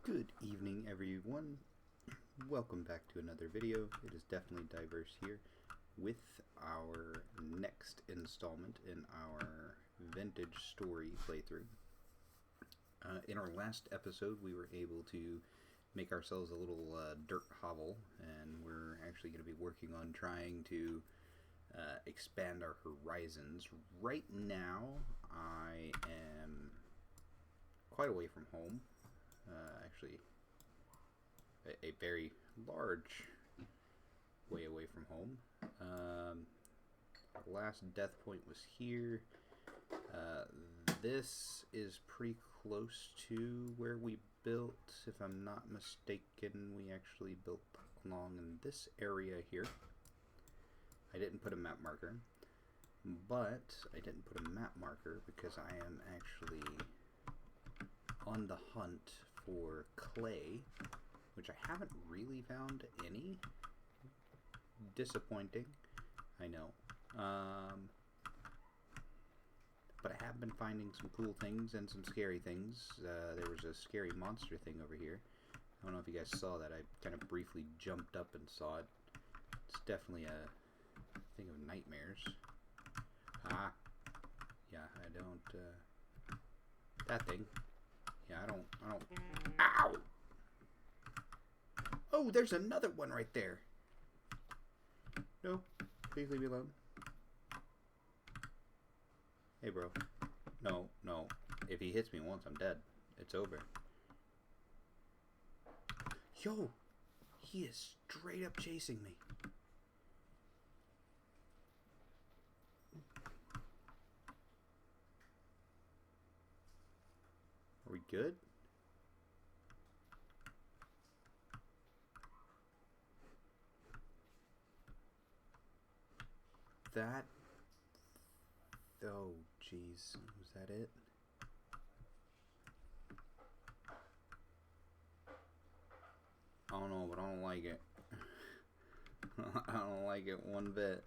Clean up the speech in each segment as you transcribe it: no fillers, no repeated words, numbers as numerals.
Good evening, everyone. Welcome back to another video. It is definitely Diverse here with our next installment in our vintage story playthrough. In our last episode, we were able to make ourselves a little dirt hovel, and we're actually going to be working on trying to expand our horizons. Right now, I am quite away from home. Actually, a very large way away from home. Our last death point was here. This is pretty close to where we built. If I'm not mistaken, we actually built along in this area here. I didn't put a map marker, but I didn't put a map marker because I am actually on the hunt for clay, which I haven't really found any. Disappointing, I know. But I have been finding some cool things and some scary things. There was a scary monster thing over here. I don't know if you guys saw that. I kind of briefly jumped up and saw it. It's definitely a thing of nightmares. Ah, yeah, I don't, that thing. Yeah, I don't, ow! Oh, there's another one right there. No, please leave me alone. Hey, bro. No. If he hits me once, I'm dead. It's over. Yo, he is straight up chasing me. Are we good? That... Oh, jeez. Was that it? I don't know, but I don't like it. I don't like it one bit.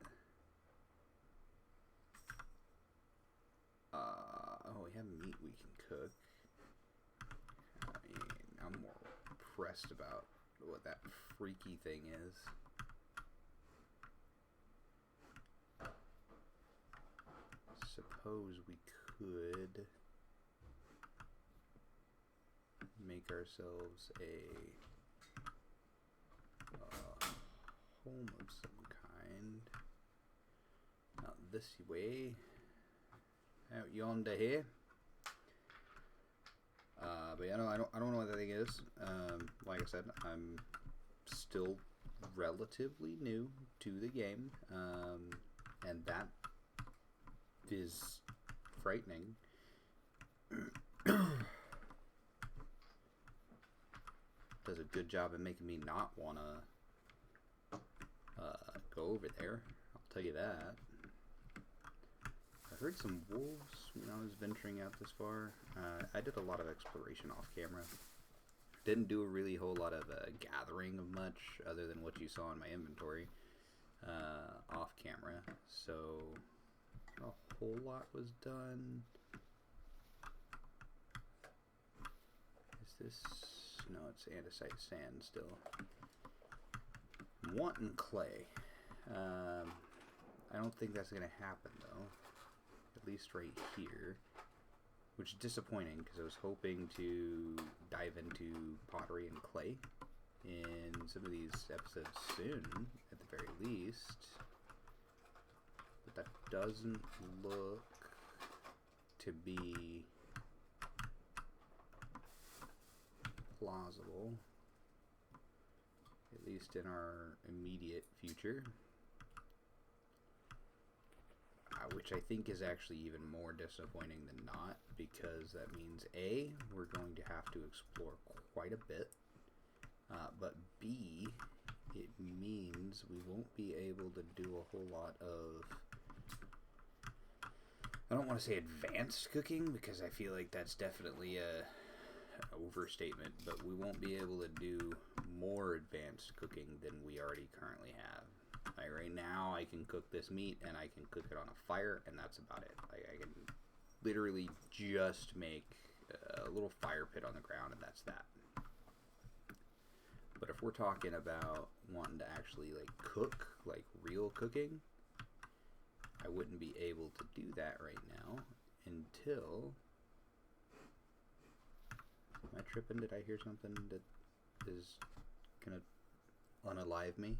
Oh, we have meat we can cook. I mean, I'm more pressed about what that freaky thing is. Suppose we could make ourselves a home of some kind. Out this way. Out yonder here. But yeah, no, I don't know what that thing is. Like I said, I'm still relatively new to the game, and that is frightening. Does a good job of making me not want to go over there. I'll tell you that. I heard some wolves when I was venturing out this far. I did a lot of exploration off camera. Didn't do a really whole lot of gathering of much other than what you saw in my inventory off camera. So a whole lot was done. Is this... No, it's andesite sand still. I'm wanting clay. I don't think that's going to happen, though. At least right here. Which is disappointing, because I was hoping to dive into pottery and clay in some of these episodes soon, at the very least. But that doesn't look to be plausible, at least in our immediate future, which I think is actually even more disappointing than not, because that means A, we're going to have to explore quite a bit, but B, it means we won't be able to do a whole lot of, I don't want to say advanced cooking, because I feel like that's definitely a overstatement, but we won't be able to do more advanced cooking than we already currently have. Like right now, I can cook this meat and I can cook it on a fire, and that's about it. Like I can literally just make a little fire pit on the ground, and that's that. But if we're talking about wanting to actually like cook, like real cooking, I wouldn't be able to do that right now until... Am I tripping? Did I hear something that is gonna unalive me?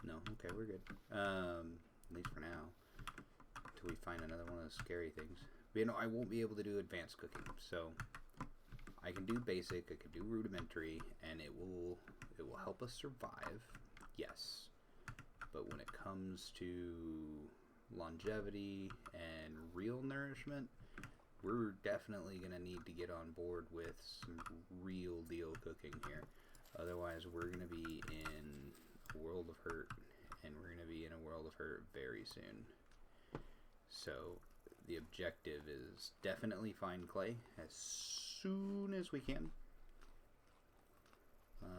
No? Okay, we're good. At least for now. Until we find another one of those scary things. But, you know, I won't be able to do advanced cooking, so I can do basic, I can do rudimentary, and it will help us survive, yes. But when it comes to longevity and real nourishment, we're definitely going to need to get on board with some real deal cooking here. Otherwise, we're going to be in a world of hurt, and we're going to be in a world of hurt very soon. So, the objective is definitely find clay as soon as we can.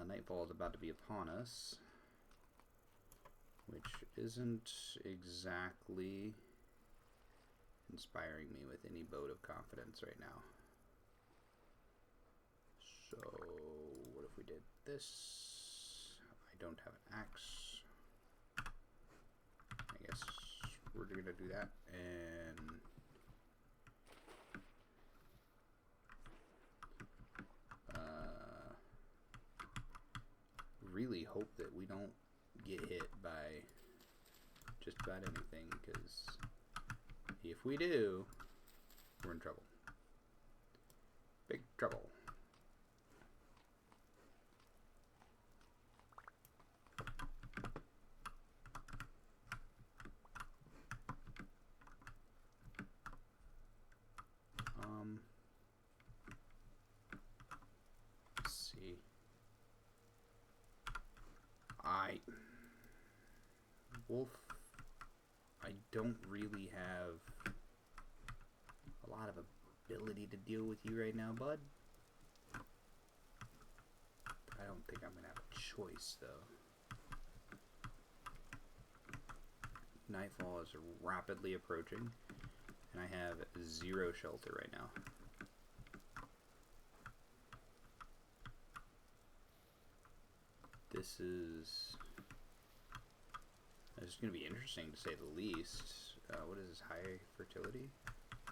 Nightfall is about to be upon us, which isn't exactly inspiring me with any vote of confidence right now. So, what if we did this? I don't have an axe. I guess we're gonna do that, and really hope that we don't get hit by just about anything, because if we do, we're in trouble. Big trouble. Let's see. Wolf, I don't really have a lot of ability to deal with you right now, bud. I don't think I'm gonna have a choice, though. Nightfall is rapidly approaching, and I have 0 shelter right now. This is going to be interesting, to say the least. What is this? High fertility?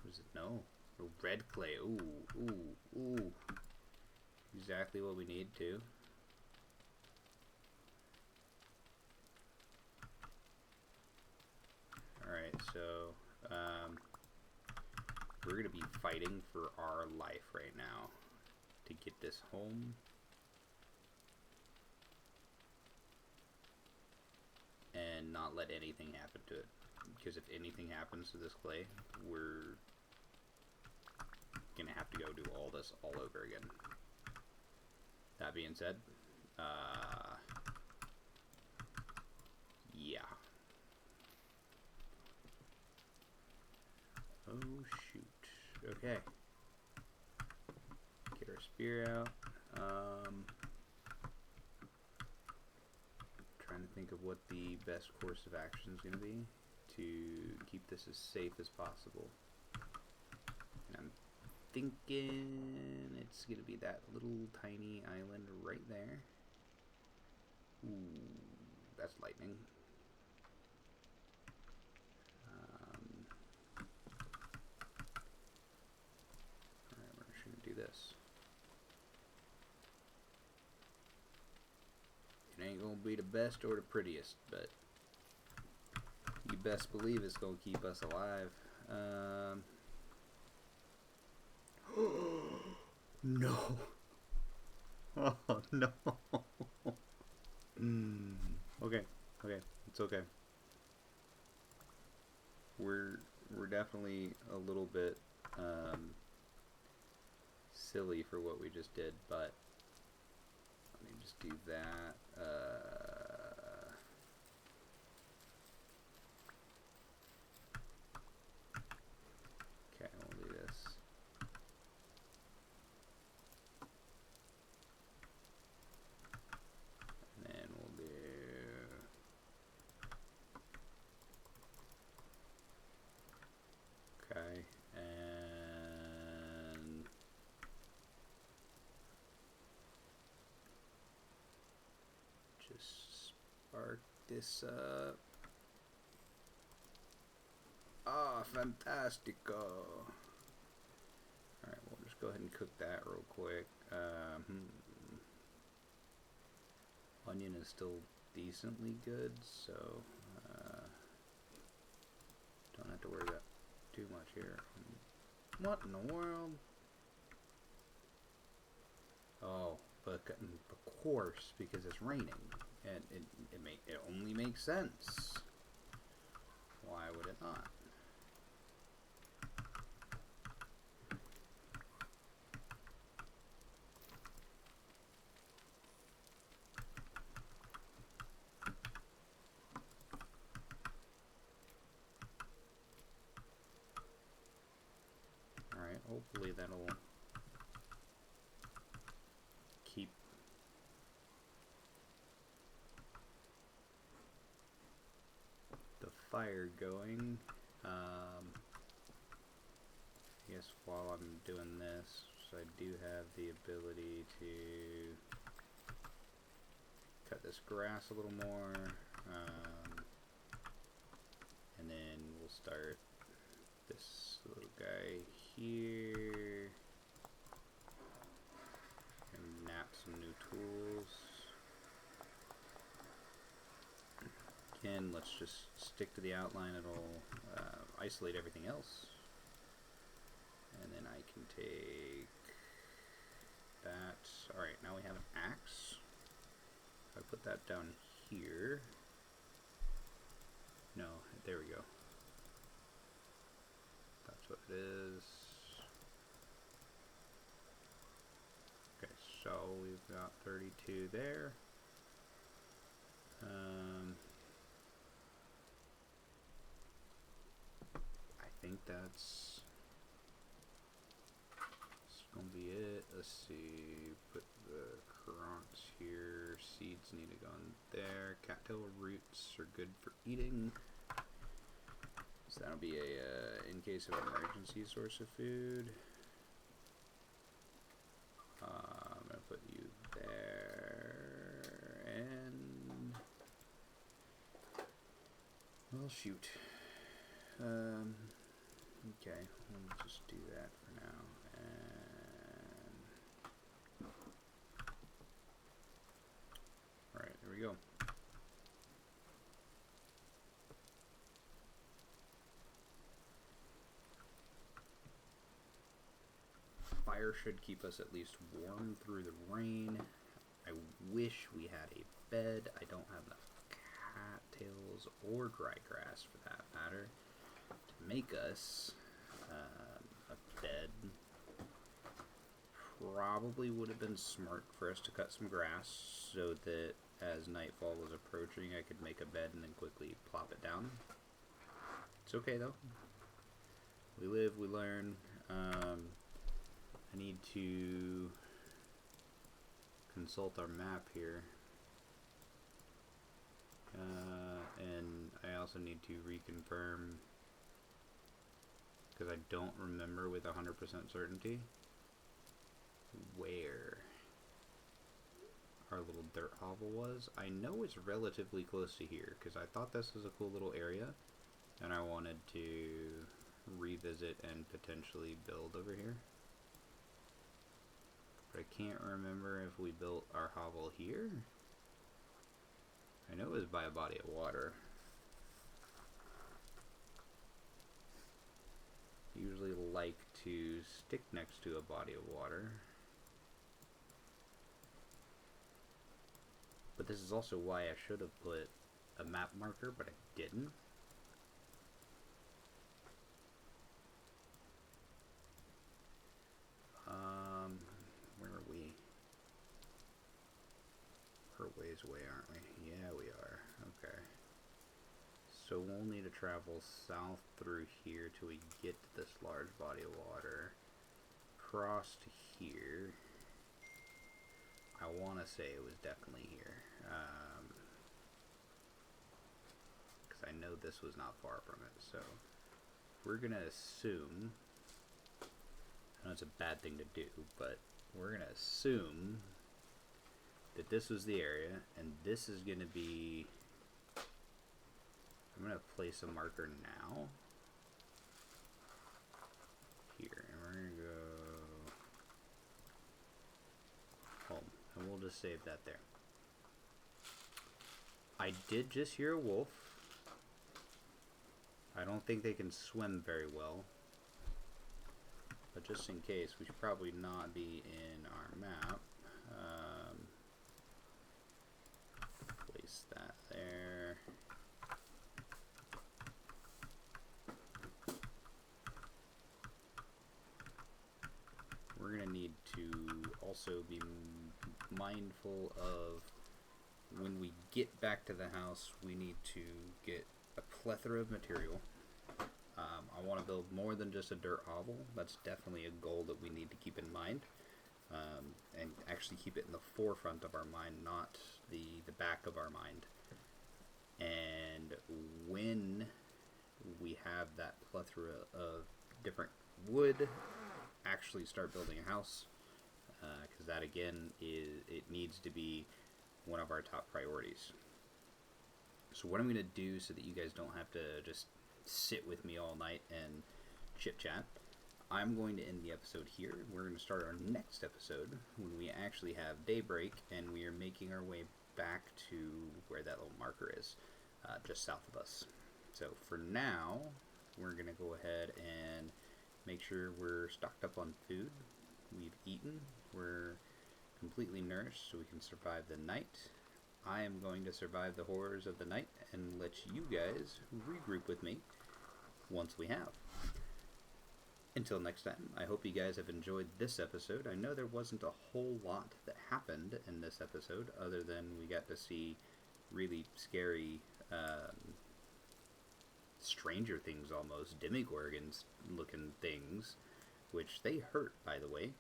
What is it? No. Oh, red clay. Ooh, ooh, ooh. Exactly what we need, too. Alright, so we're going to be fighting for our life right now to get this home. And not let anything happen to it. Because if anything happens to this clay, we're gonna have to go do all this all over again. That being said, yeah. Oh shoot. Okay. Get our spear out. Trying to think of what the best course of action is going to be to keep this as safe as possible. And I'm thinking it's going to be that little tiny island right there. Ooh, that's lightning. Alright, we're just going to do this. It ain't gonna be the best or the prettiest, but you best believe it's gonna keep us alive. No. Oh no. Okay, okay, it's okay. We're definitely a little bit silly for what we just did, but let me just do that. Okay, we'll do this. And then we'll do... Okay, and... this up. Ah, fantastico. Alright, we'll just go ahead and cook that real quick. Onion is still decently good, so don't have to worry about too much here. What in the world? Oh, but of course, because it's raining, and it only makes sense. Why would it not? Alright, hopefully that'll keep the fire going. I guess while I'm doing this, I do have the ability to cut this grass a little more, and then we'll start this little guy here and nap some new tools. Again, let's just stick to the outline. It'll isolate everything else. And then I can take that. Alright, now we have an axe. If I put that down here. No, there we go. That's what it is. Okay, so we've got 32 there. I think that's gonna be it. Let's see. Put the currants here. Seeds need to go in there. Cattail roots are good for eating. So that'll be a in case of emergency source of food. I'm gonna put you there, and well, shoot. Okay, we'll just do that for now. Alright, there we go. Fire should keep us at least warm through the rain. I wish we had a bed. I don't have enough cattails or dry grass for that matter to make us a bed. Probably would have been smart for us to cut some grass so that as nightfall was approaching I could make a bed and then quickly plop it down. It's okay though. We live, we learn. I need to consult our map here. And I also need to reconfirm, because I don't remember with 100% certainty where our little dirt hovel was. I know it's relatively close to here because I thought this was a cool little area and I wanted to revisit and potentially build over here. But I can't remember if we built our hovel here. I know it was by a body of water. Usually like to stick next to a body of water. But this is also why I should have put a map marker, but I didn't. Where are we? We're ways away, aren't we? Yeah, we are. Okay. So we'll need to travel south through here till we get to this large body of water. Cross to here. I want to say it was definitely here. Because I know this was not far from it. So we're going to assume, I know it's a bad thing to do, but we're going to assume that this was the area, and this is going to be I'm going to place a marker now. Here, and we're going to go home. And we'll just save that there. I did just hear a wolf. I don't think they can swim very well. But just in case, we should probably not be in our map. Place that there. We're going to need to also be mindful of when we get back to the house, we need to get a plethora of material. I want to build more than just a dirt hovel. That's definitely a goal that we need to keep in mind. And actually keep it in the forefront of our mind, not the back of our mind. And when we have that plethora of different wood, actually start building a house. Because that again, it needs to be one of our top priorities. So what I'm going to do so that you guys don't have to just sit with me all night and chit chat, I'm going to end the episode here. We're going to start our next episode when we actually have daybreak and we are making our way back to where that little marker is, just south of us. So for now, we're going to go ahead and make sure we're stocked up on food. We've eaten. We're completely nourished so we can survive the night. I am going to survive the horrors of the night and let you guys regroup with me once we have. Until next time, I hope you guys have enjoyed this episode. I know there wasn't a whole lot that happened in this episode other than we got to see really scary Stranger Things almost, Demogorgons looking things, which they hurt, by the way.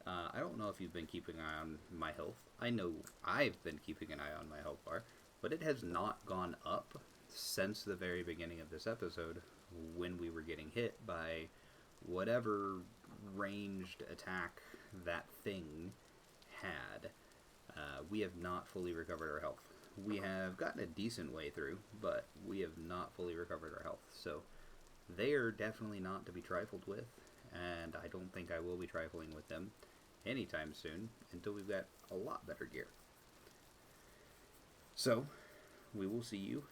I don't know if you've been keeping an eye on my health. I know I've been keeping an eye on my health bar, but it has not gone up since the very beginning of this episode when we were getting hit by whatever ranged attack that thing had. We have not fully recovered our health. We have gotten a decent way through, but we have not fully recovered our health. So they are definitely not to be trifled with, and I don't think I will be trifling with them anytime soon until we've got a lot better gear. So we will see you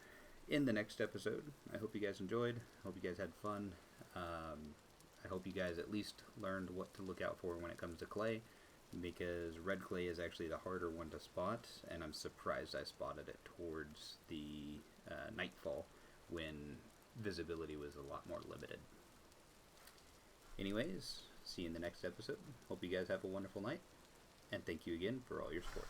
in the next episode. I hope you guys enjoyed. I hope you guys had fun. I hope you guys at least learned what to look out for when it comes to clay, because red clay is actually the harder one to spot, and I'm surprised I spotted it towards the nightfall when visibility was a lot more limited. Anyways, see you in the next episode. Hope you guys have a wonderful night, and thank you again for all your support.